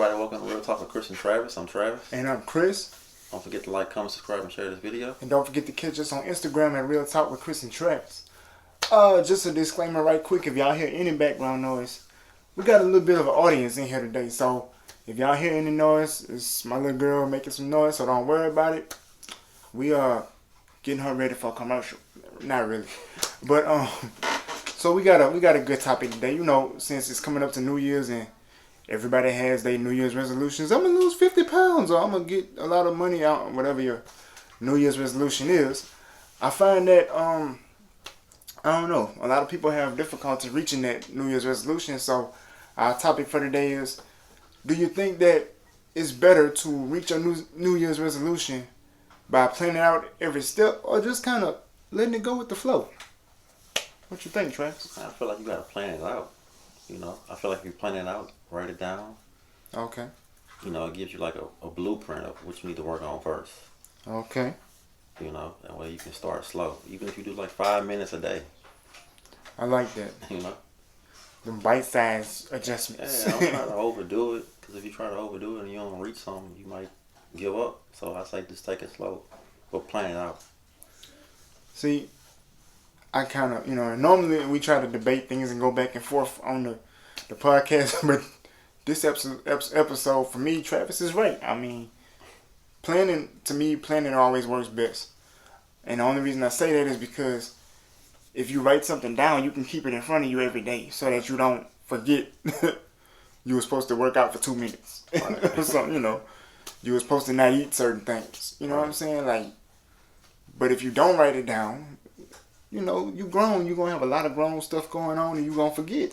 everybody? Welcome to Real Talk with Chris and Travis. I'm Travis. And I'm Chris. Don't forget to like, comment, subscribe, and share this video. And don't forget to catch us on Instagram at Real Talk with Chris and Travis. Just a disclaimer right quick, if y'all hear any background noise, we got a little bit of an audience in here today. So if y'all hear any noise, it's my little girl making some noise, so don't worry about it. We are getting her ready for a commercial. Not really. But so we got a good topic today. You know, since it's coming up to New Year's and everybody has their New Year's resolutions. I'm going to lose 50 pounds or I'm going to get a lot of money out, whatever your New Year's resolution is. I find that, I don't know, a lot of people have difficulty reaching that New Year's resolution. So our topic for today is, do you think that it's better to reach a New Year's resolution by planning out every step or just kind of letting it go with the flow? What you think, Travis? I feel like you got to plan it out. You know, I feel like if you plan it out, write it down. Okay. You know, it gives you like a blueprint of what you need to work on first. Okay. You know, that way you can start slow. Even if you do like 5 minutes a day. I like that. You know? Them bite-sized adjustments. Yeah, don't try to overdo it. Because if you try to overdo it and you don't reach something, you might give up. So I say just take it slow. But plan it out. See, I kind of, normally we try to debate things and go back and forth on the podcast, but this episode for me, Travis is right. I mean, planning always works best. And the only reason I say that is because if you write something down, you can keep it in front of you every day so that you don't forget you were supposed to work out for 2 minutes. Right. Or something, you were supposed to not eat certain things. You know what I'm saying? Like, but if you don't write it down, you grown. You're going to have a lot of grown stuff going on and you're going to forget.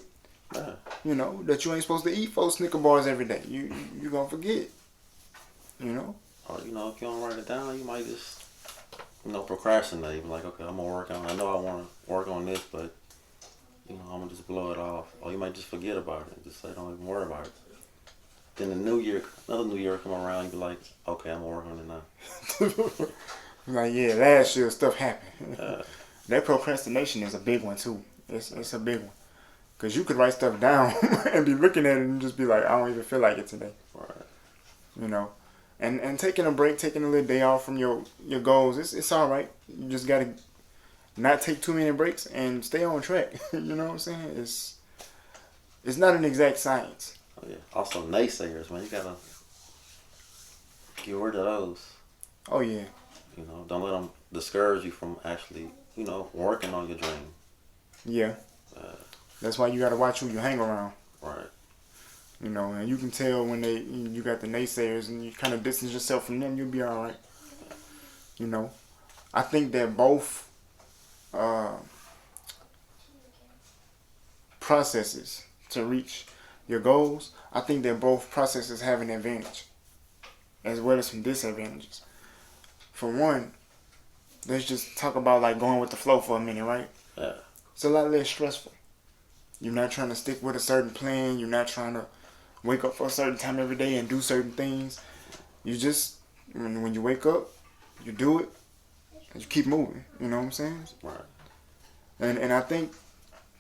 Yeah. That you ain't supposed to eat 4 Snicker bars every day. You're going to forget. Or, if you don't write it down, you might just, procrastinate. Like, okay, I'm going to work on it. I know I want to work on this, but, I'm going to just blow it off. Or you might just forget about it. Just say, don't even worry about it. Then another new year come around, you be like, okay, I'm going to work on it now. Like, yeah, last year stuff happened. That procrastination is a big one, too. It's a big one. Because you could write stuff down and be looking at it and just be like, I don't even feel like it today. Right. And taking a break, taking a little day off from your goals, it's all right. You just got to not take too many breaks and stay on track. You know what I'm saying? It's not an exact science. Oh, yeah. Also, naysayers, man. You got to get rid of those. Oh, yeah. Don't let them discourage you from actually, working on your dream. Yeah. That's why you got to watch who you hang around. Right. And you can tell when you got the naysayers and you kind of distance yourself from them, you'll be all right. I think that both processes to reach your goals, I think that both processes have an advantage as well as some disadvantages. For one, let's just talk about like going with the flow for a minute, right? Yeah. It's a lot less stressful. You're not trying to stick with a certain plan. You're not trying to wake up for a certain time every day and do certain things. You just, when you wake up, you do it, and you keep moving. You know what I'm saying? Right. And I think,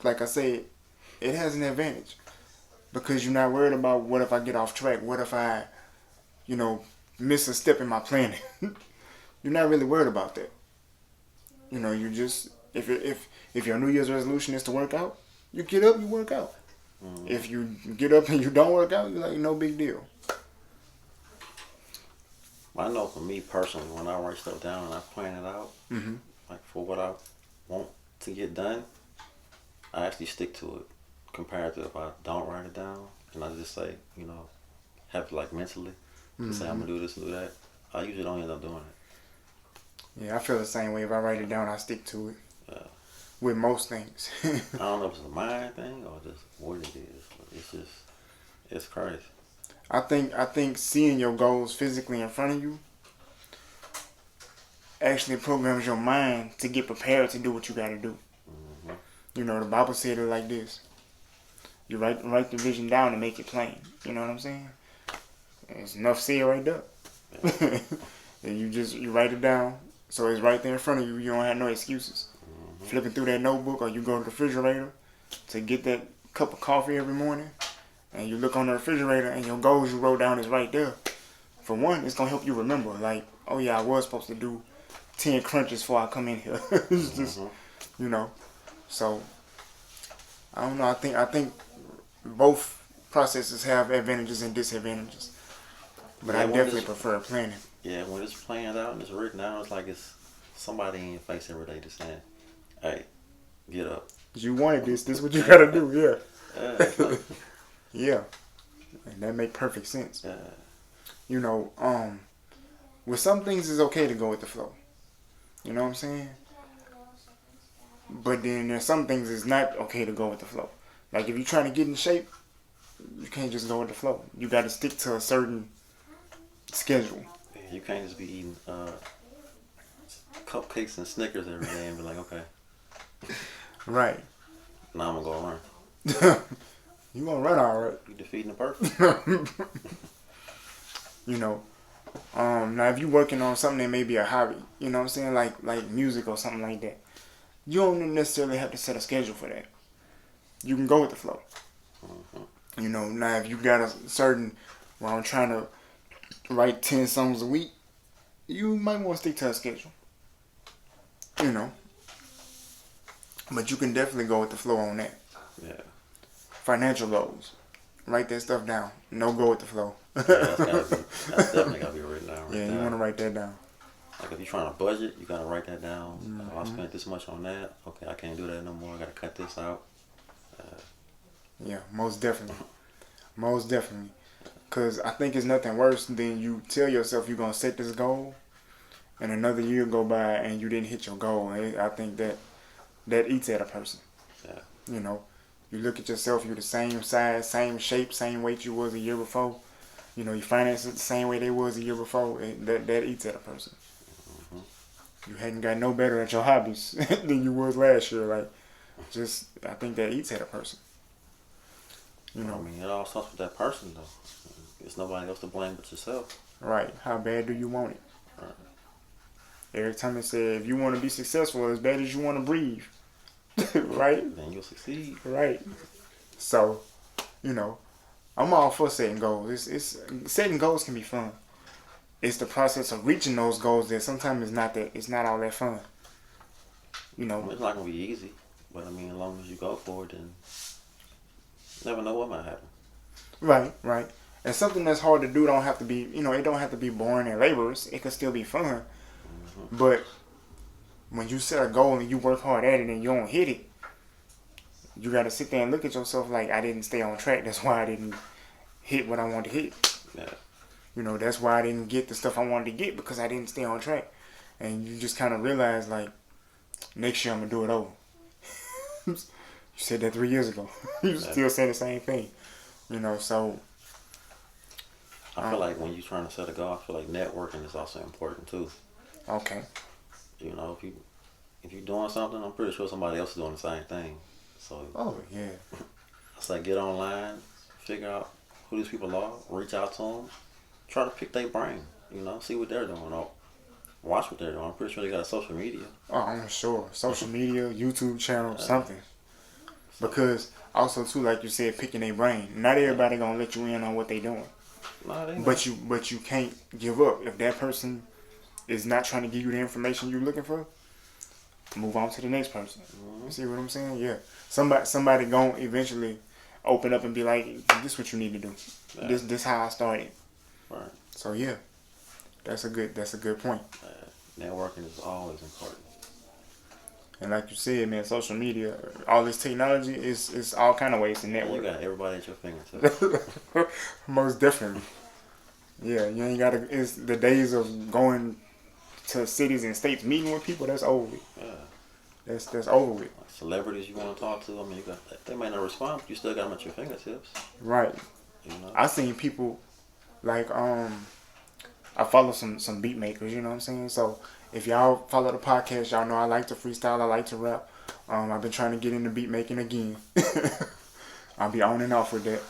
like I said, it has an advantage. Because you're not worried about what if I get off track? What if I, miss a step in my planning? You're not really worried about that. You just, if your New Year's resolution is to work out, you get up, you work out. Mm-hmm. If you get up and you don't work out, you're like, no big deal. I know for me personally, when I write stuff down and I plan it out, like for what I want to get done, I actually stick to it. Compared to if I don't write it down and I just say, have to like mentally to say I'm going to do this and do that, I usually don't end up doing it. Yeah, I feel the same way. If I write it down, I stick to it. Yeah. With most things. I don't know if it's a mind thing or just what it is, but it's crazy. I think seeing your goals physically in front of you actually programs your mind to get prepared to do what you got to do. Mm-hmm. The Bible said it like this. You write the vision down and make it plain. You know what I'm saying? There's enough said right there. Yeah. And you write it down so it's right there in front of you. You don't have no excuses. Mm-hmm. Flipping through that notebook or you go to the refrigerator to get that cup of coffee every morning and you look on the refrigerator and your goals you wrote down is right there. For one, it's gonna help you remember. Like, oh yeah, I was supposed to do 10 crunches before I come in here. It's just, you know. So I don't know. I think both processes have advantages and disadvantages. But Yeah, I when definitely it's- prefer planning. Yeah, when it's planned out and it's written out, it's like it's somebody in your face every day just saying, "Hey, get up." You wanted this. This is what you gotta do. Yeah, it's Yeah. like, Yeah. And that make perfect sense. yeah, You know, with some things it's okay to go with the flow. You know what I'm saying? But then there's some things it's not okay to go with the flow. Like if you're trying to get in shape, you can't just go with the flow. You got to stick to a certain schedule. yeah, you can't just be eating cupcakes and Snickers every day and be like, okay, Right. now I'm gonna go run. You gonna run all right. You defeating the purpose. You know. Now if you're working on something that may be a hobby, you know what I'm saying, like music or something like that, you don't necessarily have to set a schedule for that. You can go with the flow. You know, now if you got a certain, well, I'm trying to write 10 songs a week, you might want to stick to a schedule. You know. But you can definitely go with the flow on that. Yeah, Financial goals. Write that stuff down. No go with the flow. yeah, that's definitely gotta be written down. Right Yeah, you there. want to write that down. Like if you're trying to budget, you gotta write that down. I spent this much on that. Okay, I can't do that no more. I gotta cut this out. Yeah, most definitely. Most definitely. Because I think it's nothing worse than you tell yourself you're going to set this goal and another year go by and you didn't hit your goal. I think that eats at a person. Yeah. You know, you look at yourself, you're the same size, same shape, same weight you was a year before. You know, your finances the same way they was a year before. That eats at a person. You hadn't got no better at your hobbies than you was last year. Like, just, I think that eats at a person. You I know, mean, it all starts with that person though. It's nobody else to blame but yourself. right. How bad do you want it? Right. Eric Thomas said, if you want to be successful as bad as you want to breathe, right? Then you'll succeed. Right. So, you know, I'm all for setting goals. It's setting goals can be fun. It's the process of reaching those goals that sometimes it's not all that fun. You I mean, know, it's not gonna be easy, but I mean, as long as you go for it, then you never know what might happen. right. And something that's hard to do don't have to be, you know, it don't have to be boring and laborious. It can still be fun. But when you set a goal and you work hard at it and you don't hit it, you got to sit there and look at yourself like, I didn't stay on track. That's why I didn't hit what I wanted to hit. Yeah. You know, that's why I didn't get the stuff I wanted to get because I didn't stay on track. And you just kind of realize, like, next year I'm going to do it over. You said that 3 years ago. You still saying the same thing. You know, so. I feel like when you're trying to set a goal, I feel like networking is also important too. Okay. You know, if you're doing something, I'm pretty sure somebody else is doing the same thing. So Oh, yeah. it's like get online, figure out who these people are, reach out to them, try to pick their brain. You know, see what they're doing, or watch what they're doing. I'm pretty sure they got social media. Oh, I'm sure. Social media, YouTube channel, something. Because also too, like you said, picking their brain. Not everybody gonna let you in on what they doing. No, they But you can't give up. If that person is not trying to give you the information you're looking for, move on to the next person. You see what I'm saying? Yeah. Somebody gonna eventually open up and be like, this is what you need to do. Yeah. This how I started. Right. So yeah. That's a good point. Networking is always important. And like you said, man, social media, all this technology is all kind of ways to You network. got everybody at your fingertips. Most definitely. Yeah, you ain't gotta. It's the days of going to cities and states meeting with people. That's over with. Yeah. That's over with. Like celebrities you want to talk to, I mean, you got they may not respond, but you still got them at your fingertips. Right. You know. I seen people like I follow some beat makers. You know what I'm saying? So if y'all follow the podcast, y'all know I like to freestyle. I like to rap. I've been trying to get into beat making again. I'll be on and off with that.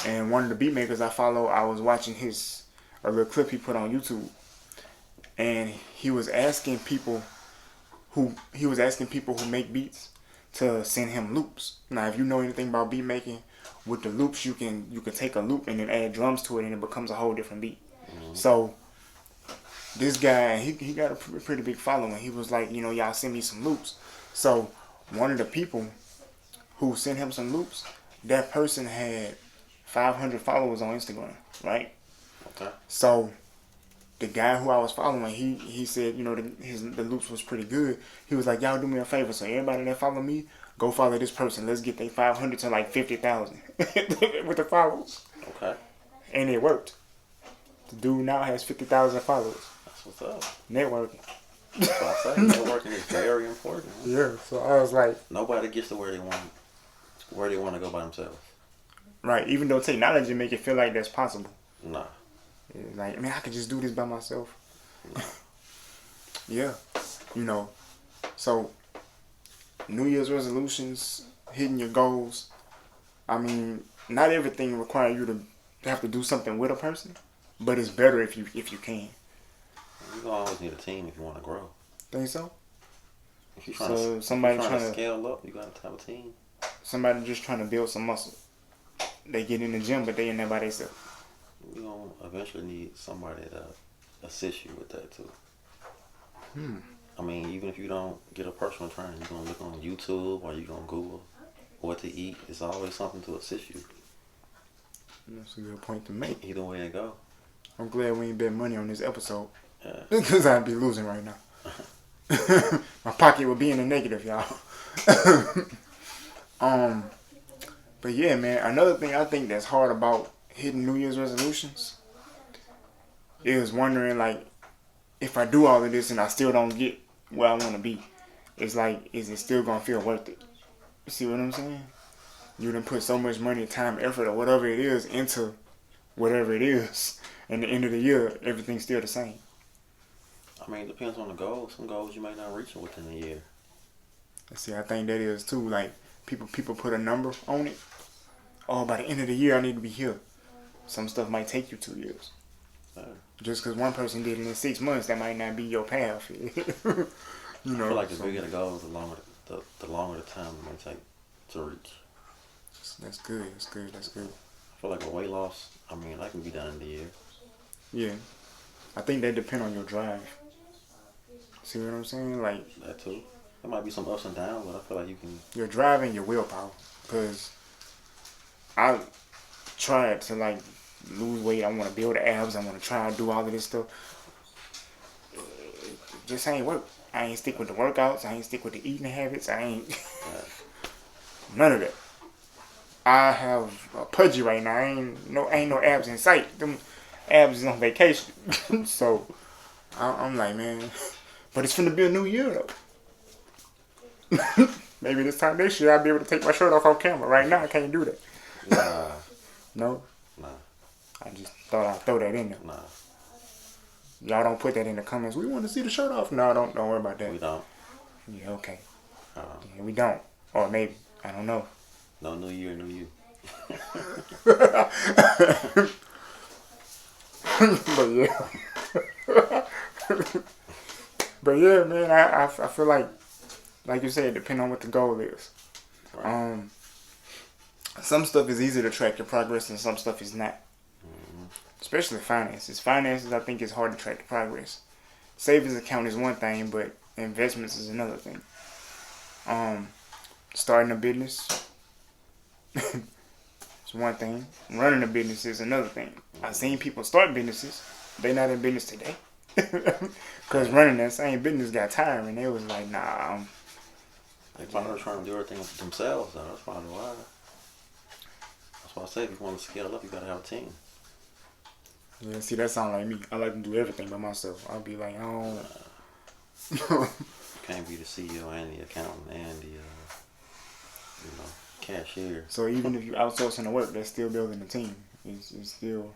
And one of the beat makers I follow, I was watching a little clip he put on YouTube, and he was asking people who make beats to send him loops. Now, if you know anything about beat making, with the loops you can take a loop and then add drums to it, and it becomes a whole different beat. So this guy, he got a pretty big following. He was like, y'all send me some loops. So one of the people who sent him some loops, that person had 500 followers on Instagram, right? Okay. So the guy who I was following, he said, the loops was pretty good. He was like, y'all do me a favor. So everybody that follow me, go follow this person. Let's get their 500 to like 50,000 with the followers. Okay. And it worked. The dude now has 50,000 followers. That's what's up. Networking. That's what I say. Networking is very important. Yeah. So I was like, nobody gets to where they want to go by themselves. Right. Even though technology make it feel like that's possible. Nah. It's like, I could just do this by myself. Nah. Yeah. So New Year's resolutions, hitting your goals. I mean, not everything requires you to have to do something with a person, but it's better if you can. You gonna always need a team if you want to grow. Think so? If you're trying to scale up, you gotta have a team. Somebody just trying to build some muscle. They get in the gym, but they in there by themselves. You gonna eventually need somebody to assist you with that too. I mean, even if you don't get a personal trainer, you're gonna look on YouTube or you're gonna Google what to eat. It's always something to assist you. That's a good point to make. Either way it go. I'm glad we ain't bet money on this episode. Yeah. Because I'd be losing right now. My pocket would be in the negative, y'all. But yeah, man, another thing I think that's hard about hitting New Year's resolutions is wondering, like, if I do all of this and I still don't get where I want to be, it's like, is it still going to feel worth it? You see what I'm saying? You done put so much money, time, effort, or whatever it is into whatever it is. And at the end of the year, everything's still the same. I mean, it depends on the goal. Some goals you might not reach within a year. See, I think that is too. Like, people put a number on it. Oh, by the end of the year, I need to be here. Some stuff might take you 2 years. Just because one person did it in 6 months, that might not be your path. I feel like the bigger the goal, the longer the time it may take to reach. That's good. I feel like a weight loss, I mean, that can be done in the year. Yeah. I think that depends on your drive. See what I'm saying? Like, that too. There might be some ups and downs, but I feel like you can. Your drive and your willpower. Because I tried to, like, lose weight. I want to build abs. I want to try and do all of this stuff. It just ain't work. I ain't stick with the workouts. I ain't stick with the eating habits. I ain't none of that. I have a pudgy right now. Ain't no abs in sight. Them abs is on vacation. So I'm like, man, but it's finna be a new year though. Maybe this time next year I'll be able to take my shirt off camera. Right now I can't do that. Nah. No? Nah. I just thought I'd throw that in there. Nah. Y'all don't put that in the comments. We want to see the shirt off. No, don't worry about that. We don't. Yeah, okay. Yeah, we don't. Or maybe. I don't know. No new year, new you. But yeah. But yeah, man, I feel like you said, depending on what the goal is. Right. Some stuff is easy to track your progress and some stuff is not. Especially finances. Finances, I think, is hard to track the progress. Savings account is one thing, but investments is another thing. Starting a business is one thing. Running a business is another thing. I've seen people start businesses. They not in business today. Because running that same business got tiring. And they was like, nah. They probably trying to do everything themselves, though. That's probably why. That's why I say if you want to scale up, you got to have a team. Yeah, see, that sound like me. I like to do everything by myself. I'll be like, oh. You can't be the CEO and the accountant and the, cashier. So even if you outsourcing the work, that's still building a team. It's still.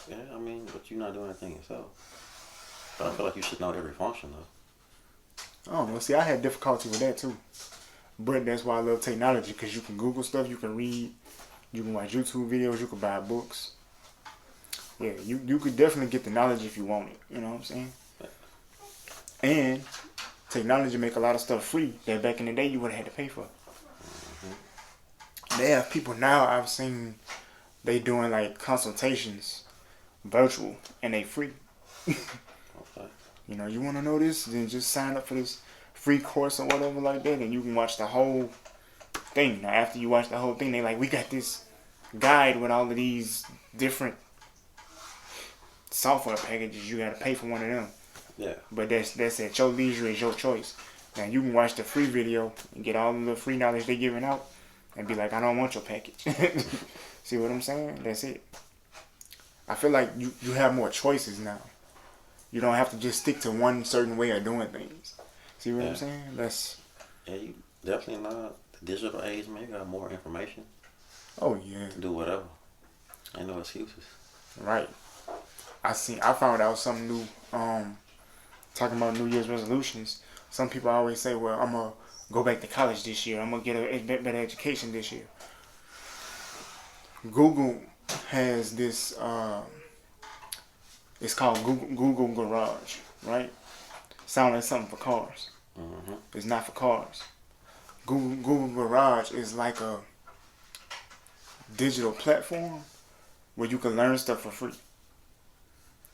Yeah, I mean, but you're not doing anything yourself. But I feel like you should know every function, though. Oh, well, see, I had difficulty with that, too. But that's why I love technology, because you can Google stuff, you can read, you can watch YouTube videos, you can buy books. Yeah, you could definitely get the knowledge if you want it. You know what I'm saying? And Technology make a lot of stuff free that back in the day you would have had to pay for. They have people now I've seen they doing like consultations virtual and they free. Okay. You know, you want to know this, then just sign up for this free course or whatever like that, and you can watch the whole thing. Now, after you watch the whole thing, they like, we got this guide with all of these different software packages. You got to pay for one of them. Yeah. But that's at your leisure, is your choice. Now, you can watch the free video and get all of the free knowledge they're giving out and be like, I don't want your package. See what I'm saying? That's it. I feel like you have more choices now. You don't have to just stick to one certain way of doing things. See what I'm saying? Yeah, you definitely not. The digital age, man, you got more information. Oh yeah. To do whatever. Ain't no excuses. Right. I found out something new. Talking about New Year's resolutions. Some people always say, "Well, I'm gonna go back to college this year. I'm gonna get a better education this year." Google has this. It's called Google Garage, right? Sound like something for cars. Mm-hmm. It's not for cars. Google Garage is like a digital platform where you can learn stuff for free.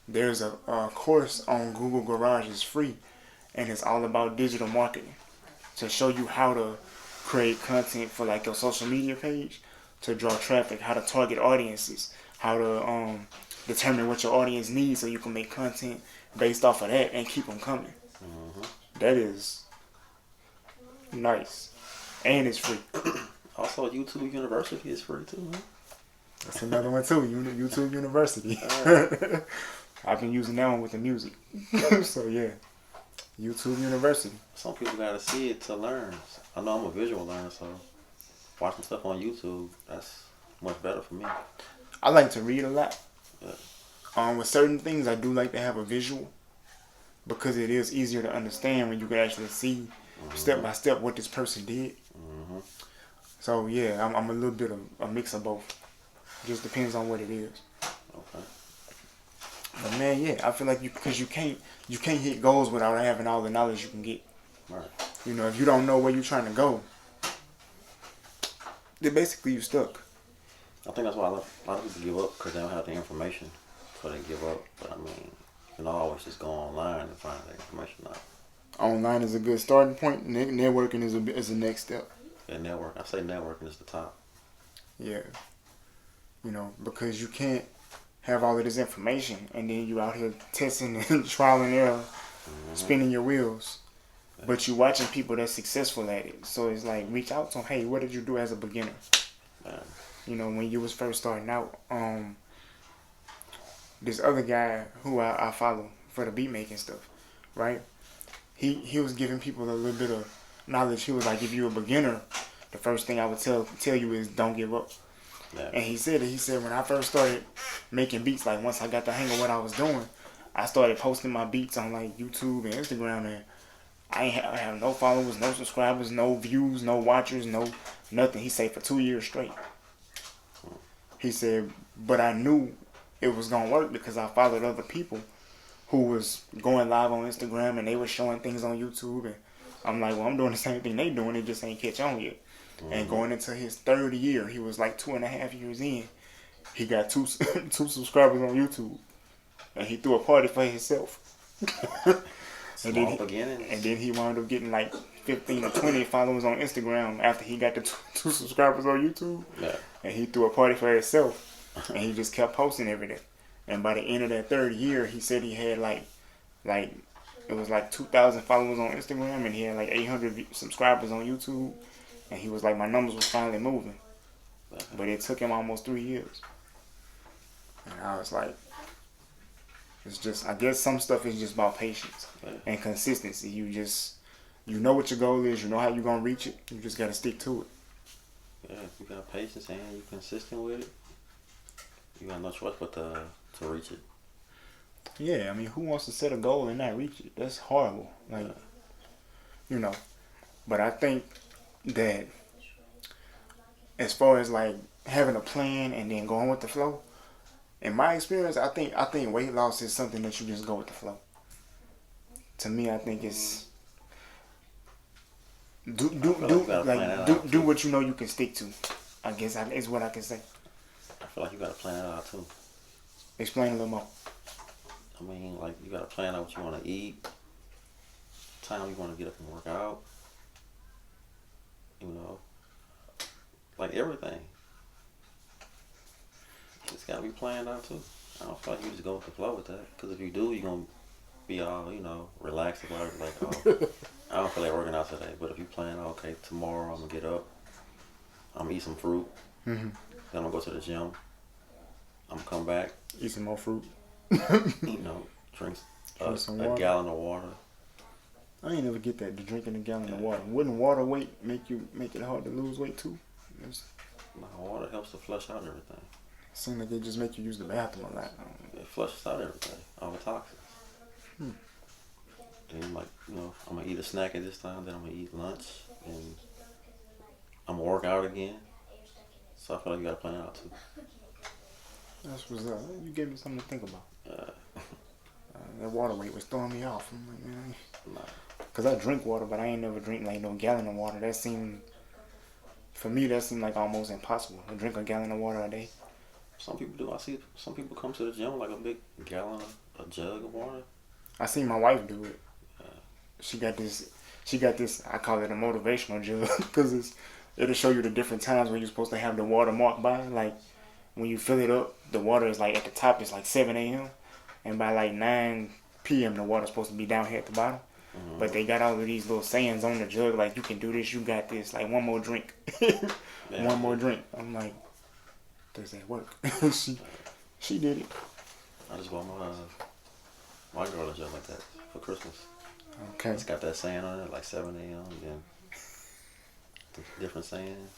There's a course on Google Garage. It's free, and it's all about digital marketing to show you how to create content for like your social media page, to draw traffic, how to target audiences, how to determine what your audience needs so you can make content based off of that and keep them coming. Mm-hmm. That is nice, and it's free. Also, YouTube University is free too, man. That's another one too. YouTube University. I've been using that one with the music. So yeah, YouTube University. Some people gotta see it to learn. I know I'm a visual learner, so watching stuff on YouTube, that's much better for me. I like to read a lot. Yeah. With certain things, I do like to have a visual because it is easier to understand when you can actually see step by step what this person did. Mm-hmm. So yeah, I'm a little bit of a mix of both. Just depends on what it is. Okay. But man, yeah, I feel like because you can't hit goals without having all the knowledge you can get. Right. You know, if you don't know where you're trying to go, then basically you stuck. I think that's why a lot of people give up, because they don't have the information, so they give up. But I mean, you can always just go online and find the information out. Online is a good starting point. Networking is a next step. Yeah, I say networking is the top. Yeah. You know, because you can't have all of this information and then you out here testing and trial and error, spinning your wheels. But you're watching people that's successful at it. So it's like, reach out to them. Hey, what did you do as a beginner? Yeah. You know, when you was first starting out. This other guy who I follow for the beat making stuff, right? He was giving people a little bit of knowledge. He was like, if you're a beginner, the first thing I would tell you is don't give up. Yeah. And he said when I first started making beats, like once I got the hang of what I was doing, I started posting my beats on like YouTube and Instagram, and I have no followers, no subscribers, no views, no watchers, no nothing. He said for 2 years straight. He said, but I knew it was gonna work because I followed other people who was going live on Instagram and they were showing things on YouTube, and I'm like, well, I'm doing the same thing they doing, it just ain't catch on yet. And going into his third year, he was like 2.5 years in, he got two subscribers on YouTube, and he threw a party for himself. And then he wound up getting like 15 or 20 followers on Instagram after he got the two subscribers on YouTube. Yeah. And he threw a party for himself, and he just kept posting every day. And by the end of that third year, he said he had like it was like 2,000 followers on Instagram, and he had like 800 subscribers on YouTube. And he was like, my numbers was finally moving. But it took him almost 3 years. And I was like, it's just, I guess some stuff is just about patience and consistency. You know what your goal is, you know how you're going to reach it. You just got to stick to it. Yeah, if you got patience and you're consistent with it, you got no choice but to reach it. Yeah, I mean, who wants to set a goal and not reach it? That's horrible. Like, you know. But I think that as far as like having a plan and then going with the flow, in my experience, I think weight loss is something that you just go with the flow. To me, I think it's Do what you know you can stick to. I guess is what I can say. I feel like you gotta plan that out too. Explain a little more. I mean, like you gotta plan out what you want to eat, time you want to get up and work out. You know, like everything. It's gotta be planned out too. I don't feel like you just go with the flow with that. Because if you do, you're gonna be all, relaxed about it. Like, oh, I don't feel like working out today. But if you plan, okay, tomorrow I'm gonna get up, I'm gonna eat some fruit, then I'm gonna go to the gym, I'm gonna come back, eat some more fruit, drink a gallon of water. I ain't never get that, drinking a gallon of water. Wouldn't water weight make it hard to lose weight too? No, water helps to flush out everything. Seems like it just make you use the bathroom a lot. It flushes out everything, all the toxins. Then I'm gonna eat a snack at this time, then I'm gonna eat lunch, and I'm gonna work out again. So I feel like you gotta plan it out too. That's what's up. You gave me something to think about. That water weight was throwing me off. I'm like, man, cause I drink water, but I ain't never drink like no gallon of water. For me, that seemed like almost impossible to drink a gallon of water a day. Some people do. I see some people come to the gym with like a big gallon, a jug of water. I seen my wife do it. She got this. I call it a motivational jug because it'll show you the different times when you're supposed to have the water marked by. Like when you fill it up, the water is like at the top. It's like 7 a.m. and by like 9 p.m. the water's supposed to be down here at the bottom. But they got all of these little sayings on the jug like you can do this, you got this. Like one more drink, one more drink. I'm like, does that work? She did it. I just bought my girl a jug like that for Christmas. Okay. It's got that saying on it, like 7 a.m. and then different sayings.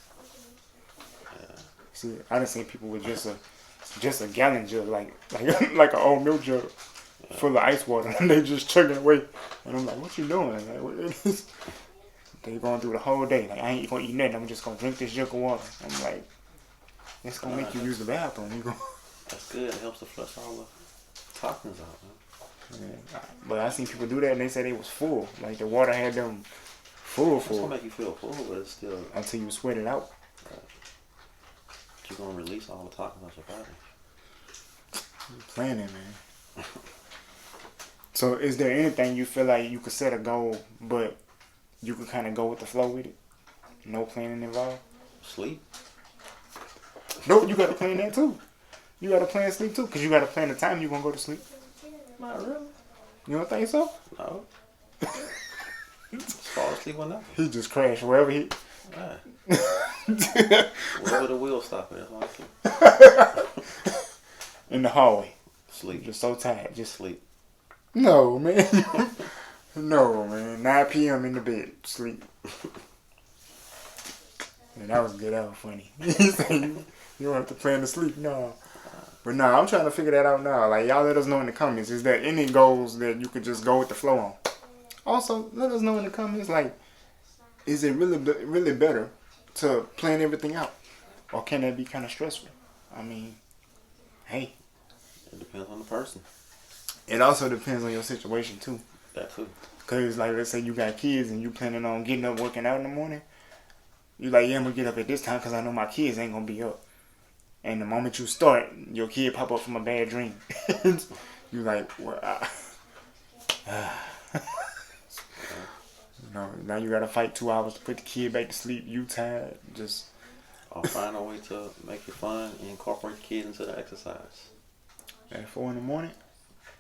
Yeah. See, I done seen people with just a gallon jug, like an old milk jug full of ice water, and they just chugging away. And I'm like, what you doing? Like, what is they going through the whole day. Like, I ain't gonna eat nothing. I'm just gonna drink this jug of water. I'm like, it's gonna make you use the bathroom. That's good. It helps to flush all the toxins out, man. Yeah. But I seen people do that, and they said they was full. Like the water had them full. It's gonna make you feel full, but it's still until you sweat it out. But you're gonna release all the toxins out your body. You're planning, man. So, is there anything you feel like you could set a goal, but you could kind of go with the flow with it? No planning involved? Sleep? No, you got to plan that too. You got to plan sleep too, because you got to plan the time you're going to go to sleep. Not really. You don't think so? No. Just fall asleep on nothing. He just crashed wherever he... Right. Wherever the wheel stop at, that's all I see. In the hallway. Sleep. Just so tired. Just sleep. No, man. No, man. 9 p.m. in the bed. Sleep. Man, that was good. That was funny. You don't have to plan to sleep. No. But no, I'm trying to figure that out now. Like, y'all let us know in the comments. Is there any goals that you could just go with the flow on? Also, let us know in the comments, like, is it really better to plan everything out? Or can that be kind of stressful? I mean, hey. It depends on the person. It also depends on your situation, too. That, too. Because, like, let's say you got kids and you planning on getting up, working out in the morning. You like, yeah, I'm going to get up at this time because I know my kids ain't going to be up. And the moment you start, your kid pop up from a bad dream. You like, well, no, now you got to fight 2 hours to put the kid back to sleep. You tired. Just. Or find a way to make it fun and incorporate the kids into the exercise. At 4 in the morning?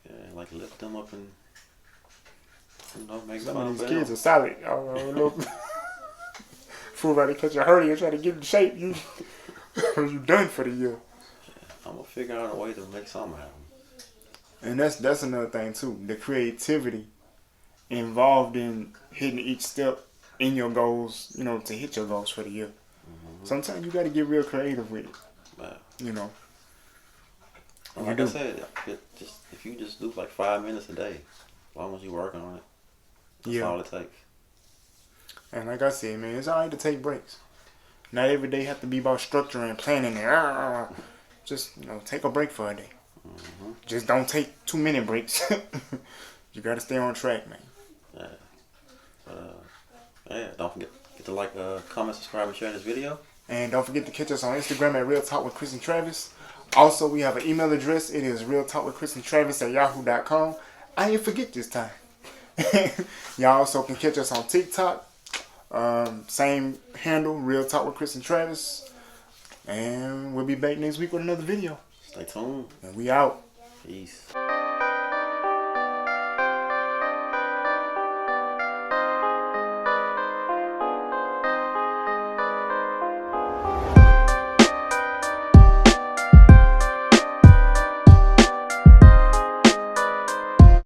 Yeah, like lift them up and, make some fun of these them. kids are solid. Look. Fool about to catch a hurry and try to get in shape. You done for the year. I'm going to figure out a way to make something happen. And that's another thing too. The creativity involved in hitting each step in your goals, to hit your goals for the year. Mm-hmm. Sometimes you got to get real creative with it. Yeah. Like I said, if you just do like 5 minutes a day, as long as you work on it, that's all it takes. And like I said, man, it's alright to take breaks. Not every day have to be about structure and planning and just take a break for a day. Mm-hmm. Just don't take too many breaks. You gotta stay on track, man. Yeah. Yeah, don't forget to like, comment, subscribe, and share this video. And don't forget to catch us on Instagram at Real Talk with Chris and Travis. Also, we have an email address. It is realtalkwithchrisantravis@yahoo.com. I didn't forget this time. Y'all also can catch us on TikTok. Same handle, Real Talk with Chris and Travis. And we'll be back next week with another video. Stay tuned. And we out. Peace.